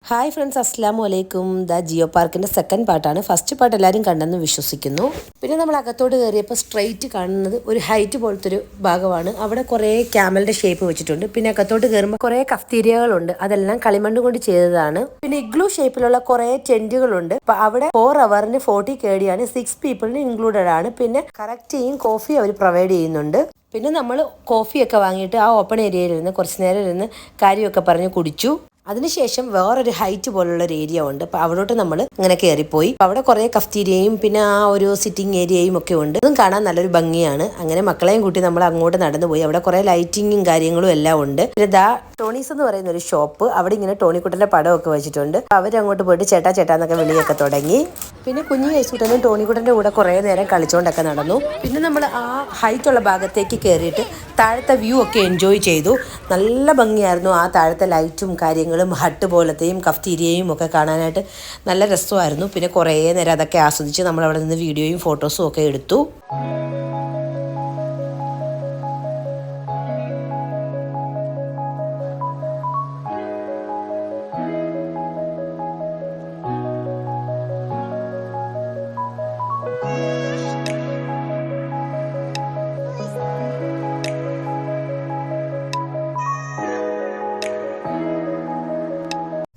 Hi friends, അസ്സലാമു അലൈക്കും. ജിയോ പാർക്കിൻ്റെ സെക്കൻഡ് പാർട്ടാണ്. ഫസ്റ്റ് പാർട്ട് എല്ലാവരും കണ്ടെന്ന് വിശ്വസിക്കുന്നു. പിന്നെ നമ്മൾ അകത്തോട്ട് കയറിയപ്പോൾ സ്ട്രെയിറ്റ് കാണുന്നത് ഒരു ഹൈറ്റ് പോലത്തെ ഒരു ഭാഗമാണ്. അവിടെ കുറേ ക്യാമലിൻ്റെ ഷേപ്പ് വെച്ചിട്ടുണ്ട്. പിന്നെ അകത്തോട്ട് കയറുമ്പോൾ കുറേ കഫ്തീരിയകളുണ്ട്. അതെല്ലാം കളിമണ്ണ് കൊണ്ട് ചെയ്തതാണ്. പിന്നെ ഇഗ്ലൂ ഷേപ്പിലുള്ള കുറേ ടെൻറ്റുകളുണ്ട്. അപ്പോൾ അവിടെ 4 ഹവറിന് 40 KD ആണ്. 6 പീപ്പിളിന് ഇൻക്ലൂഡഡ് ആണ്. പിന്നെ കറക്റ്റ് ടീയും കോഫി അവർ പ്രൊവൈഡ് ചെയ്യുന്നുണ്ട്. പിന്നെ നമ്മൾ കോഫിയൊക്കെ വാങ്ങിയിട്ട് ആ ഓപ്പൺ ഏരിയയിലിരുന്ന് കുറച്ച് നേരം ഇരുന്ന് കാര്യമൊക്കെ പറഞ്ഞ് കുടിച്ചു. അതിനുശേഷം വേറൊരു ഹൈറ്റ് പോലുള്ള ഒരു ഏരിയ ഉണ്ട്. അപ്പോൾ അവിടോട്ട് നമ്മൾ ഇങ്ങനെ കയറിപ്പോയി. അവിടെ കുറേ കഫ്തീരിയയും പിന്നെ ആ ഒരു സിറ്റിംഗ് ഏരിയയും ഒക്കെ ഉണ്ട്. അതും കാണാൻ നല്ലൊരു ഭംഗിയാണ്. അങ്ങനെ മക്കളെയും കൂട്ടി നമ്മൾ അങ്ങോട്ട് നടന്നു പോയി. അവിടെ കുറേ ലൈറ്റിങ്ങും കാര്യങ്ങളും എല്ലാം ഉണ്ട്. പിന്നെ ടോണീസ് എന്ന് പറയുന്ന ഒരു ഷോപ്പ്, അവിടെ ഇങ്ങനെ ടോണിക്കുട്ടൻ്റെ പടമൊക്കെ വെച്ചിട്ടുണ്ട്. അവരങ്ങോട്ട് പോയിട്ട് ചേട്ടാ ചേട്ടാന്നൊക്കെ വിളിയൊക്കെ തുടങ്ങി. പിന്നെ കുഞ്ഞു യേശുട്ടനും ടോണിക്കുട്ടൻ്റെ കൂടെ കുറേ നേരം കളിച്ചുകൊണ്ടൊക്കെ നടന്നു. പിന്നെ നമ്മൾ ആ ഹൈറ്റുള്ള ഭാഗത്തേക്ക് കയറിയിട്ട് താഴത്തെ വ്യൂ ഒക്കെ എൻജോയ് ചെയ്തു. നല്ല ഭംഗിയായിരുന്നു. ആ താഴത്തെ ലൈറ്റും കാര്യങ്ങളും ഹട്ട് പോലത്തെയും കഫ്തീരിയയും ഒക്കെ കാണാനായിട്ട് നല്ല രസമായിരുന്നു. പിന്നെ കുറേ നേരം അതൊക്കെ ആസ്വദിച്ച് നമ്മൾ അവിടെ നിന്ന് വീഡിയോയും ഫോട്ടോസും ഒക്കെ എടുത്തു.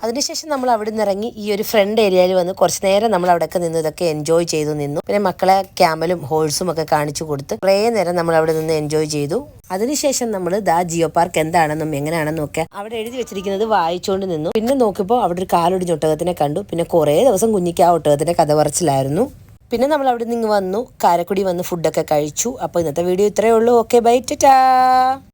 അതിനുശേഷം നമ്മൾ അവിടെ നിന്ന് ഇറങ്ങി ഈ ഒരു ഫ്രണ്ട് ഏരിയയിൽ വന്ന് കുറച്ച് നേരം നമ്മൾ അവിടെയൊക്കെ നിന്ന് ഇതൊക്കെ എൻജോയ് ചെയ്തു നിന്നു. പിന്നെ മക്കളെ ക്യാമലും ഹോഴ്സും ഒക്കെ കാണിച്ചു കൊടുത്ത് കുറേ നേരം നമ്മൾ അവിടെ നിന്ന് എൻജോയ് ചെയ്തു. അതിനുശേഷം നമ്മൾ ജിയോ പാർക്ക് എന്താണെന്നും എങ്ങനെയാണെന്നും ഒക്കെ അവിടെ എഴുതി വെച്ചിരിക്കുന്നത് വായിച്ചുകൊണ്ട് നിന്നു. പിന്നെ നോക്കിയപ്പോൾ അവിടെ ഒരു കാലൊടിഞ്ഞ ഒട്ടകത്തിനെ കണ്ടു. പിന്നെ കുറേ ദിവസം കുഞ്ഞിക്ക് ആ ഒട്ടകത്തിൻ്റെ കഥ പറച്ചിലായിരുന്നു. പിന്നെ നമ്മൾ അവിടെ നിന്ന് വന്നു, കാരക്കുടി വന്ന് ഫുഡൊക്കെ കഴിച്ചു. അപ്പോൾ ഇന്നത്തെ വീഡിയോ ഇത്രയേ ഉള്ളൂ. Okay, bye, Tata.